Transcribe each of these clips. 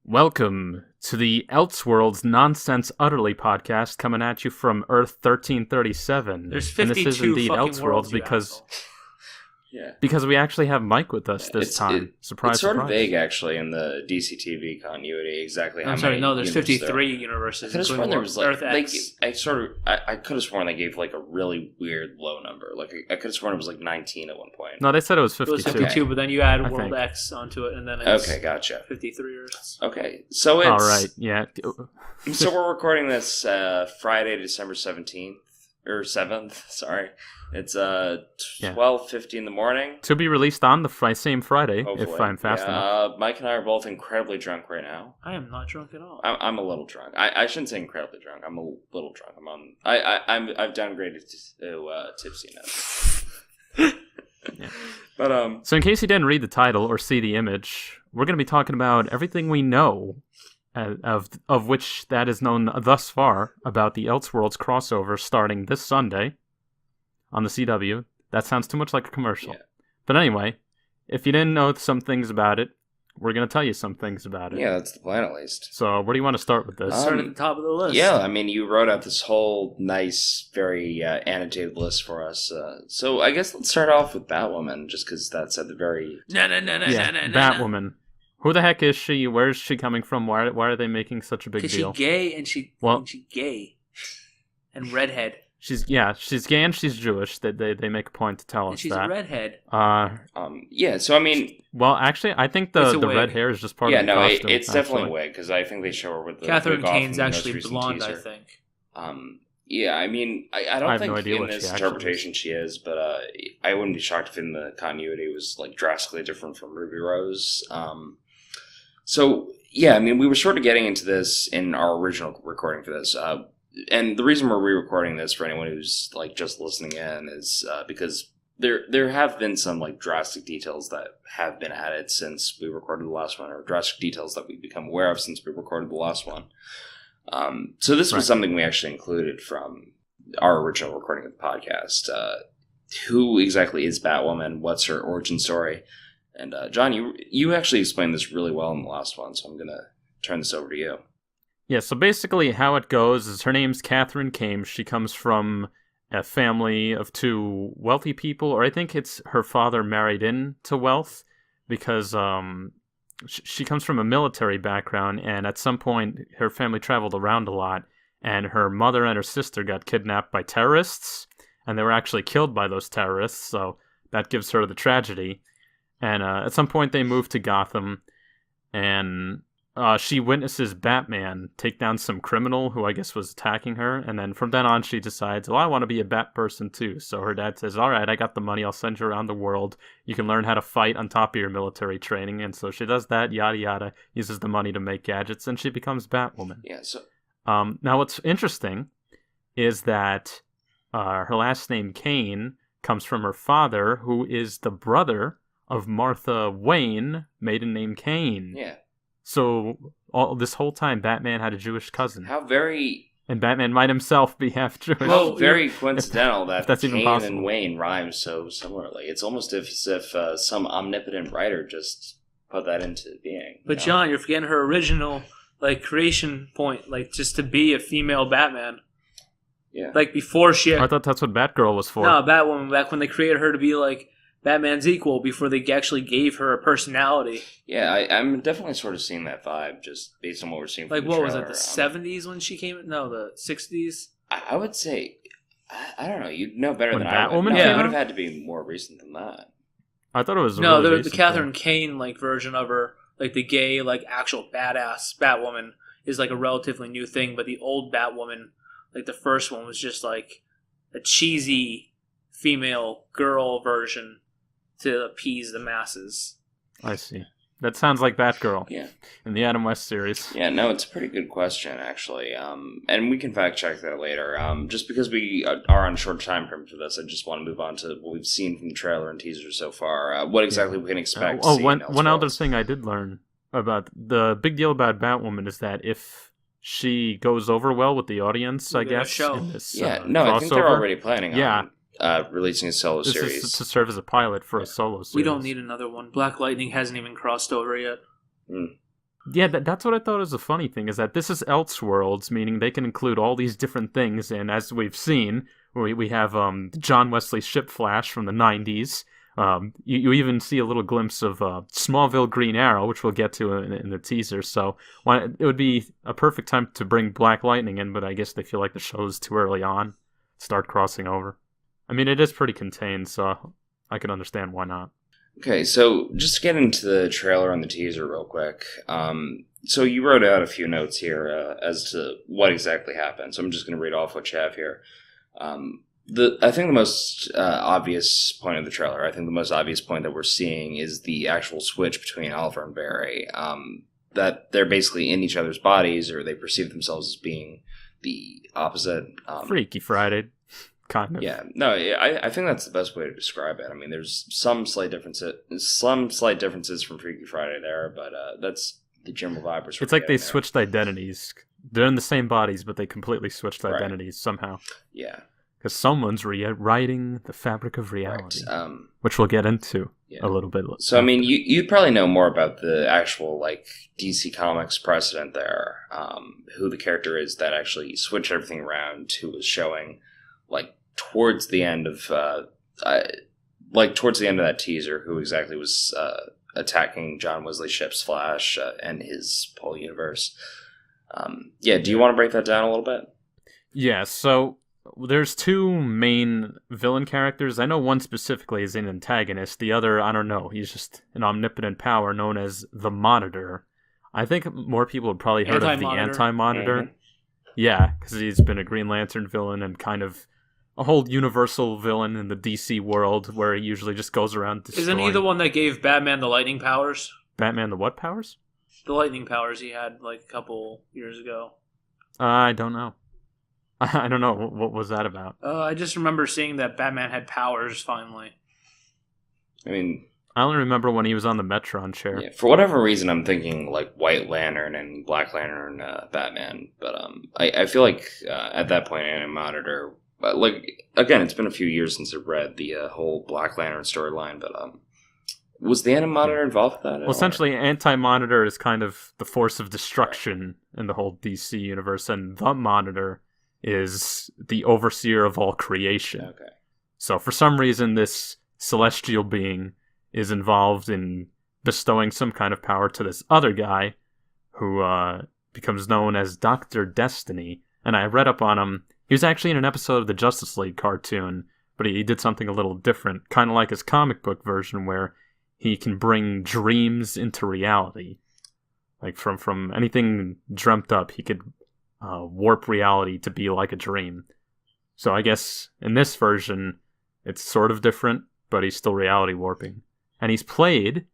Welcome to the Elseworlds Nonsense Utterly podcast, coming at you from Earth 1337. There's 52 and this is indeed fucking Elseworlds worlds, because we actually have Mike with us this time. Surprise, it's sort surprise. of vague, actually, in the DC TV continuity, exactly how I'm many. sorry, no, there's universes 53 universes. I could have sworn there was Earth like X. I could have sworn they gave like a really weird low number. Like I could have sworn it was like 19 at one point. No, they said it was It 52. was 52, but then you add I World think. X onto it, and then it's Okay, gotcha. 53 Earths. Okay, so it's All right, yeah. so we're recording this Friday, December 17th or 7th. Sorry, it's 12:50 in the morning. To be released on the same Friday, Hopefully. if I'm fast enough. Mike and I are both incredibly drunk right now. I am not drunk at all. I'm a little drunk. I shouldn't say incredibly drunk. I'm a little drunk. I've downgraded to tipsy now. Yeah. But So in case you didn't read the title or see the image, we're going to be talking about everything we know, of which that is known thus far, about the Elseworlds crossover starting this Sunday on the CW. That sounds too much like a commercial. Yeah. But anyway, if you didn't know some things about it, we're going to tell you some things about it. yeah, that's the plan at least. So where do you want to start with this? Start at the top of the list. Yeah, I mean, you wrote out this whole nice, very annotated list for us. So I guess let's start off with Batwoman, just because that's at the very... Batwoman. Who the heck is she? Where is she coming from? Why are they making such a big Because deal? she's gay and she's gay and redhead. She's gay and she's Jewish. They make a point to tell And us she's that. a redhead. Yeah, so I mean... Well, actually, I think It's the a wig. red hair is just part Yeah, of the no, costume. it's definitely a actually. wig, because I think they show her with the Catherine wig off Kane's in the most actually recent blonde, teaser. I think. Yeah, I mean, I don't I have think no idea in what this she actually interpretation she is, but I wouldn't be shocked if in the continuity it was like drastically different from Ruby Rose. So yeah, I mean, we were sort of getting into this in our original recording for this, and the reason we're re-recording this for anyone who's like just listening in is because there have been some like drastic details that have been added since we recorded the last one, or drastic details that we've become aware of since we recorded the last one. So this was something we actually included from our original recording of the podcast. Who exactly is Batwoman? What's her origin story? And John, you actually explained this really well in the last one, so I'm going to turn this over to you. Yeah, so basically how it goes is her name's Catherine Kames. She comes from a family of two wealthy people, or I think it's her father married into wealth, because she comes from a military background, and at some point her family traveled around a lot, and her mother and her sister got kidnapped by terrorists, and they were actually killed by those terrorists, so that gives her the tragedy. And at some point they moved to Gotham, and she witnesses Batman take down some criminal who I guess was attacking her, and then from then on she decides, well, I want to be a bat person too. So her dad says, all right, I got the money, I'll send you around the world. You can learn how to fight on top of your military training. And so she does that, yada yada, uses the money to make gadgets, and she becomes Batwoman. Yeah, so... Now what's interesting is that her last name, Kane, comes from her father, who is the brother of Martha Wayne, maiden name Kane. Yeah. So this whole time, Batman had a Jewish cousin. How very... And Batman might himself be half Jewish. Well, very coincidental that that's even Kane possible. and Wayne rhyme so similarly. It's almost as if some omnipotent writer just put that into being. But John, you're forgetting her original creation point, just to be a female Batman. Yeah. Before she... I thought that's what Batgirl was for. No, Batwoman, back when they created her to be Batman's equal, before they actually gave her a personality. Yeah, I'm definitely sort of seeing that vibe just based on what we're seeing from the what was trailer. it, the 70s when she came in? No, the 60s? I would say, I don't know, you'd know better When than I would. Batwoman No, came it would out? have had to be more recent than that. I thought it was No, really the recent, Catherine though. Kane version of her, the gay, actual badass Batwoman, is a relatively new thing, but the old Batwoman, the first one, was just a cheesy female girl version to appease the masses. I see. That sounds like Batgirl. Yeah. In the Adam West series. Yeah, no, it's a pretty good question, actually. And we can fact check that later. Just because we are on short time frame for this, I just want to move on to what we've seen from the trailer and teaser so far. What exactly we can expect to see in one Elseworlds. other thing I did learn about the big deal about Batwoman is that if she goes over well with the audience, I We'll get a guess, show. in this Yeah, no, I think they're crossover, already planning on Yeah. releasing a solo This series. is to serve as a pilot for a solo series. We don't need another one. Black Lightning hasn't even crossed over yet. Yeah, that's what I thought was the funny thing, is that this is Elseworlds, meaning they can include all these different things, and as we've seen, we have John Wesley Ship Flash from the 90s. You even see a little glimpse of Smallville Green Arrow, which we'll get to in the teaser, so it would be a perfect time to bring Black Lightning in, but I guess they feel like the show's too early on. Start crossing over. I mean, it is pretty contained, so I can understand why not. Okay, so just to get into the trailer and the teaser real quick. So you wrote out a few notes here as to what exactly happened. So I'm just going to read off what you have here. I think the most obvious point of the trailer, I think the most obvious point that we're seeing is the actual switch between Oliver and Barry. That they're basically in each other's bodies, or they perceive themselves as being the opposite. Freaky Friday. Kind of. Yeah, no, I think that's the best way to describe it. I mean, there's some slight differences from Freaky Friday there, but that's the general vibe. It's like they switched identities. They're in the same bodies, but they completely switched identities somehow. Yeah, because someone's rewriting the fabric of reality, which we'll get into a little bit. So, I mean, you probably know more about the actual like DC Comics precedent there, who the character is that actually switched everything around, who was showing. Like towards the end of that teaser, who exactly was attacking John Wesley Shipp's Flash and his whole universe. Do you want to break that down a little bit? Yeah, so there's two main villain characters. I know one specifically is an antagonist. The other, I don't know. He's just an omnipotent power known as the Monitor. I think more people have probably heard of the Anti-Monitor. Mm-hmm. Yeah, because he's been a Green Lantern villain and kind of a whole universal villain in the DC world where he usually just goes around destroying. Isn't he the one that gave Batman the lightning powers? Batman the what powers? The lightning powers he had like a couple years ago. I don't know. I don't know. What was that about? I just remember seeing that Batman had powers finally. I mean, I only remember when he was on the Metron chair. Yeah, for whatever reason, I'm thinking like White Lantern and Black Lantern Batman. But I feel like at that point, Anti-Monitor... like, again, it's been a few years since I've read the whole Black Lantern storyline, but was the Anti-Monitor involved with that? Well, essentially, Anti-Monitor is kind of the force of destruction in the whole DC universe, and the Monitor is the overseer of all creation. Okay. So for some reason, this celestial being is involved in bestowing some kind of power to this other guy who becomes known as Dr. Destiny, and I read up on him. He was actually in an episode of the Justice League cartoon, but he did something a little different, kind of like his comic book version, where he can bring dreams into reality. Like from anything dreamt up, he could warp reality to be like a dream. So I guess in this version, it's sort of different, but he's still reality warping. And he's played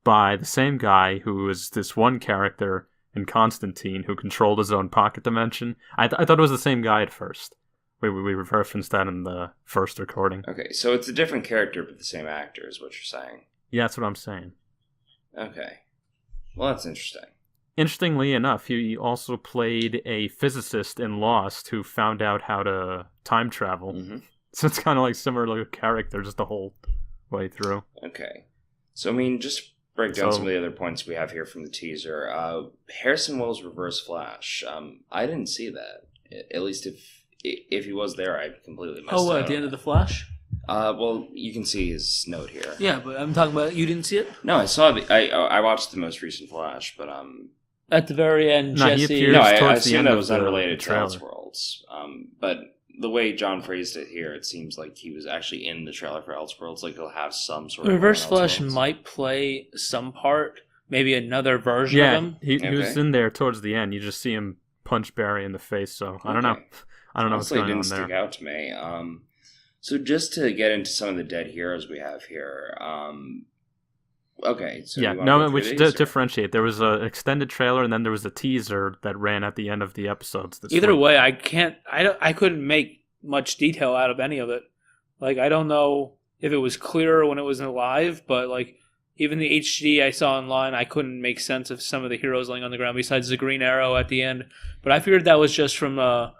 by the same guy who is this one character in Constantine who controlled his own pocket dimension. I thought it was the same guy at first. We referenced that in the first recording. Okay, so it's a different character but the same actor is what you're saying. Yeah, that's what I'm saying. Okay. Well, that's interesting. Interestingly enough, he also played a physicist in Lost who found out how to time travel. Mm-hmm. So it's kind of like similar character just the whole way through. Okay. So, I mean, just break down some of the other points we have here from the teaser. Harrison Wells' Reverse Flash. I didn't see that. At least if he was there, I completely missed it. Oh, at the end of the Flash? Well, you can see his note here. Yeah, but I'm talking about you didn't see it? No, I saw I watched the most recent Flash, but at the very end, no, Jesse. No, I assume that was unrelated to Elseworlds. But the way John phrased it here, it seems like he was actually in the trailer for Elseworlds. Like he'll have some sort of Reverse Flash might play some part, maybe another version of him. He was in there towards the end. You just see him punch Barry in the face. So I don't know. I don't know what's going on there. Honestly, it didn't stick out to me. So just to get into some of the dead heroes we have here. Okay. So differentiate. There was an extended trailer, and then there was a teaser that ran at the end of the episodes. Either way, I couldn't make much detail out of any of it. Like, I don't know if it was clearer when it was live, but like even the HD I saw online, I couldn't make sense of some of the heroes laying on the ground besides the Green Arrow at the end. But I figured that was just from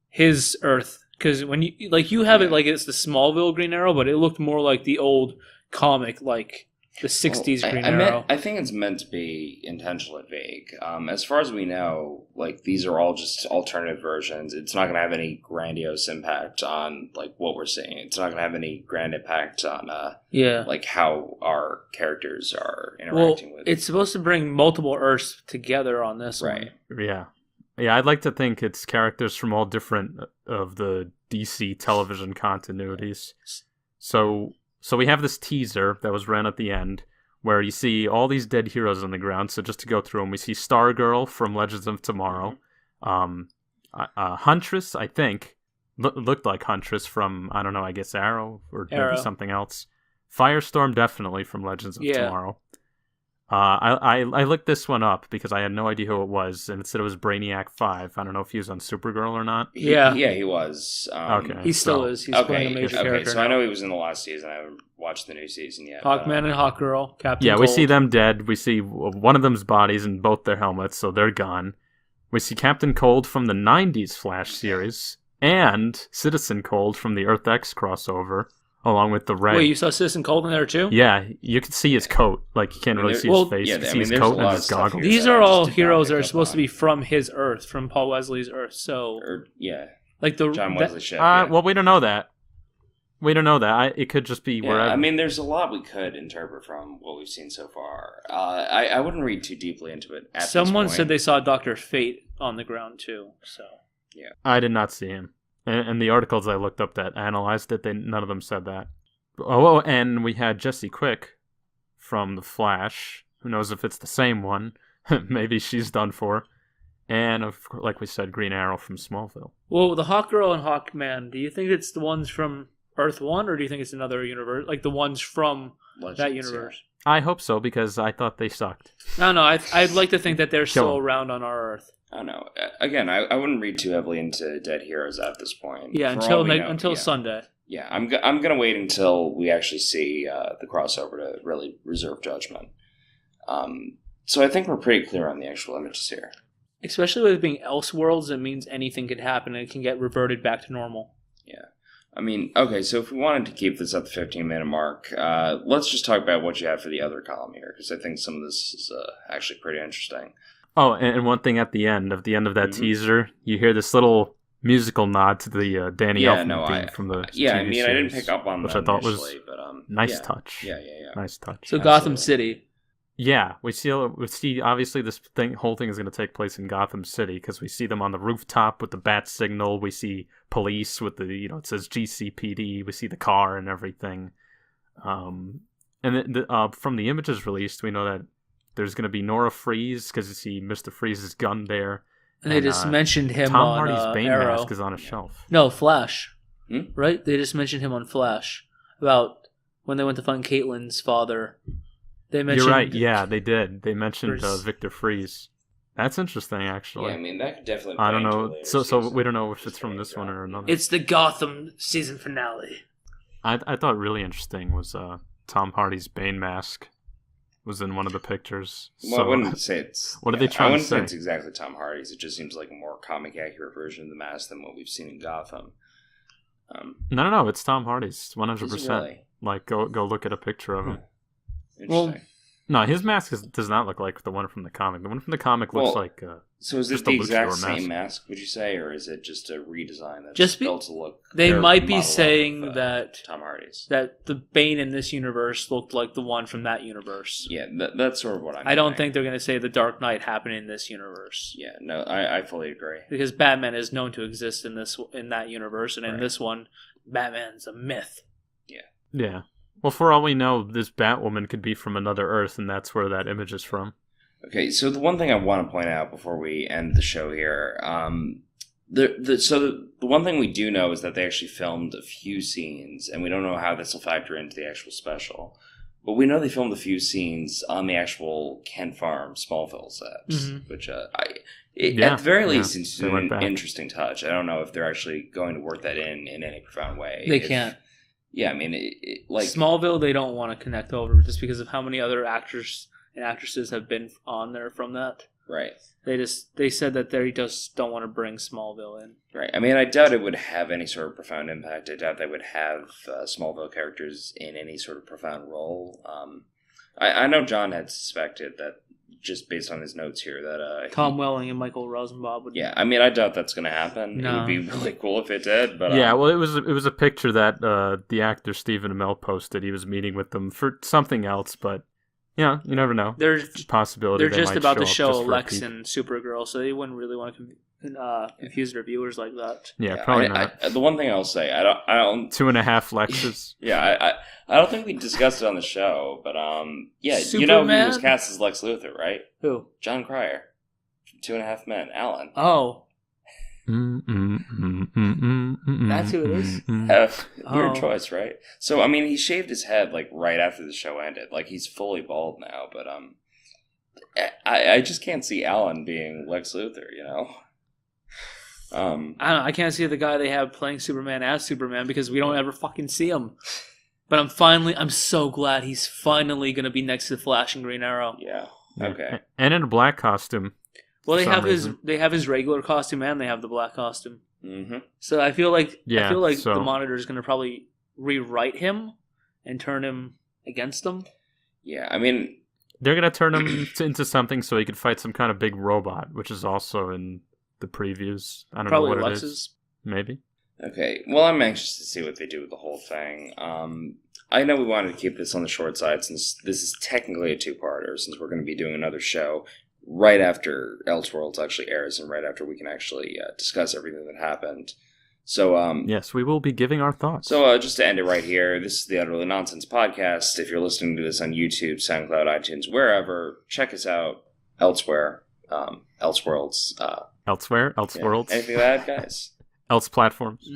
his Earth Because when you have it like it's the Smallville Green Arrow, but it looked more like the old comic, like the '60s Green Arrow. I think it's meant to be intentionally vague. As far as we know, like these are all just alternative versions. It's not going to have any grandiose impact on like what we're seeing. It's not going to have any grand impact on like how our characters are interacting with. It's supposed to bring multiple Earths together on this one. Yeah. Yeah, I'd like to think it's characters from all different of the DC television continuities. So we have this teaser that was ran at the end where you see all these dead heroes on the ground. So just to go through them, we see Stargirl from Legends of Tomorrow. Huntress, I think, looked like Huntress from, I don't know, I guess Arrow or maybe something else. Firestorm definitely from Legends of Tomorrow. I looked this one up because I had no idea who it was, and it said it was Brainiac 5. I don't know if he was on Supergirl or not. Yeah, he was. Okay, he still is. He's playing a major character. So now. I know he was in the last season. I haven't watched the new season yet. Hawkman and Hawkgirl, Captain Cold. We see them dead. We see one of them's bodies and both their helmets, so they're gone. We see Captain Cold from the 90s Flash series, and Citizen Cold from the Earth X crossover. Along with the red. Wait, you saw Citizen Cold in there too? Yeah, you can see his coat. Like, you can't really see his face. You can see his coat and his goggles. These are all heroes that are supposed to be from his Earth, from Paul Wesley's Earth. So, like the John Wesley ship. Well, we don't know that. It could just be wherever. I mean, there's a lot we could interpret from what we've seen so far. I wouldn't read too deeply into it. Someone said they saw Dr. Fate on the ground too. So, yeah, I did not see him. And the articles I looked up that analyzed it, none of them said that. Oh, and we had Jesse Quick from The Flash. Who knows if it's the same one? Maybe she's done for. And, like we said, Green Arrow from Smallville. Well, the Hawkgirl and Hawkman, do you think it's the ones from Earth 1, or do you think it's another universe? Like the ones from that universe? Yeah. I hope so, because I thought they sucked. No, I'd like to think that they're still around on our Earth. I don't know. Again, I wouldn't read too heavily into dead heroes at this point. Yeah, until Sunday. Yeah, I'm gonna wait until we actually see the crossover to really reserve judgment. So I think we're pretty clear on the actual images here. Especially with it being Elseworlds, it means anything could happen and it can get reverted back to normal. Yeah. I mean, okay, so if we wanted to keep this at the 15-minute mark, let's just talk about what you have for the other column here, because I think some of this is actually pretty interesting. Oh, and one thing at the end of that teaser, you hear this little musical nod to the Danny Elfman theme from the TV I mean, series, I didn't pick up on that which I thought was but, nice touch. Yeah. Nice touch. So Gotham City. Yeah, we see obviously this whole thing is going to take place in Gotham City because we see them on the rooftop with the bat signal. We see police with the, it says GCPD. We see the car and everything. And from the images released, we know that there's going to be Nora Freeze because you see Mr. Freeze's gun there. And they just mentioned him Tom on Hardy's Bane Arrow. mask is on a shelf. No, Flash. Right? They just mentioned him on Flash. About when they went to find Caitlin's father. They mentioned. You're right, yeah, they did. They mentioned Victor Freeze. That's interesting, actually. Yeah, I mean, that could definitely I don't know. So we don't know if it's from this one or another. It's the Gotham season finale. I thought really interesting was Tom Hardy's Bane mask was in one of the pictures. Well, I wouldn't say it's... What are they trying to say? I wouldn't say it's exactly Tom Hardy's. It just seems like a more comic-accurate version of the mask than what we've seen in Gotham. No, it's Tom Hardy's, 100%. Really? Like, go look at a picture of him. Interesting. Well, no, his mask does not look like the one from the comic. The one from the comic looks like... so is it the exact same mask, would you say, or is it just a redesign that's just built to look... They might be saying that Tom Hardy's. That the Bane in this universe looked like the one from that universe. Yeah, that's sort of what I'm I don't think they're going to say the Dark Knight happened in this universe. Yeah, no, I fully agree. Because Batman is known to exist in that universe, and in this one, Batman's a myth. Yeah. Yeah. Well, for all we know, this Batwoman could be from another Earth, and that's where that image is from. Okay, so the one thing I want to point out before we end the show here, the one thing we do know is that they actually filmed a few scenes, and we don't know how this will factor into the actual special. But we know they filmed a few scenes on the actual Kent Farm Smallville set, which at the very least is an interesting touch. I don't know if they're actually going to work that in any profound way. They can't. Yeah, I mean, like Smallville, they don't want to connect over just because of how many other actors and actresses have been on there from that. Right. They said that they just don't want to bring Smallville in. Right. I mean, I doubt it would have any sort of profound impact. I doubt they would have Smallville characters in any sort of profound role. I know John had suspected that, just based on his notes here, that Tom Welling and Michael Rosenbaum would. Yeah, I mean, I doubt that's going to happen. No. It would be really cool if it did. But yeah, well, it was a picture that the actor Stephen Amell posted. He was meeting with them for something else, but yeah, you never know. There's possibility. They're just might about to up show just for a Lex peek. and Supergirl, so they wouldn't really want to confuse their viewers like that. Yeah, probably not. The one thing I'll say, I don't 2.5 Lexes. Yeah, I don't think we discussed it on the show, but yeah, Superman? you know who was cast as Lex Luthor, right? Who? John Cryer from 2.5 Men, Alan. Oh, That's who it is? Weird choice, right? So I mean, he shaved his head like right after the show ended, like he's fully bald now. But I just can't see Alan being Lex Luthor, you know. I don't know. I can't see the guy they have playing Superman as Superman because we don't ever fucking see him. But I'm so glad he's finally going to be next to Flash and Green Arrow. Yeah. Okay. And in a black costume. Well, for some reason. they have his regular costume and they have the black costume. Mm-hmm. So I feel like so- the Monitor is going to probably rewrite him and turn him against them. Yeah, I mean, They're going to turn him into something so he could fight some kind of big robot, which is also in the previews. I don't Probably know what Lex's. it is. Maybe. okay. Well, I'm anxious to see what they do with the whole thing. I know we wanted to keep this on the short side since this is technically a two-parter, since we're going to be doing another show right after Elseworlds actually airs and right after we can actually discuss everything that happened. So, Yes, we will be giving our thoughts. So just to end it right here, this is the Utterly Nonsense Podcast. If you're listening to this on YouTube, SoundCloud, iTunes, wherever, check us out elsewhere. Elseworlds. Elsewhere? Yeah. Elseworlds? Anything to add, guys? Else platforms?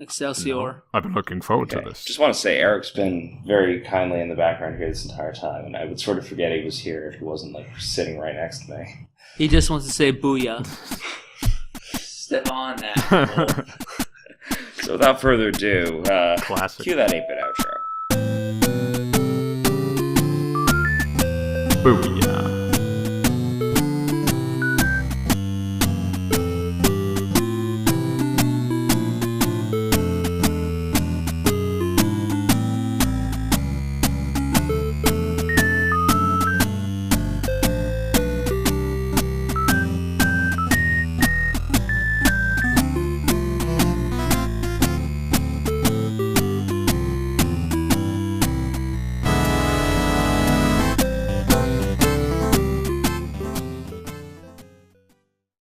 Excelsior. No. I've been looking forward Okay. to this. Just want to say Eric's been very kindly in the background here this entire time, and I would sort of forget he was here if he wasn't like sitting right next to me. He just wants to say booyah. Step on that. So without further ado, Classic. cue that 8-bit outro. Booyah.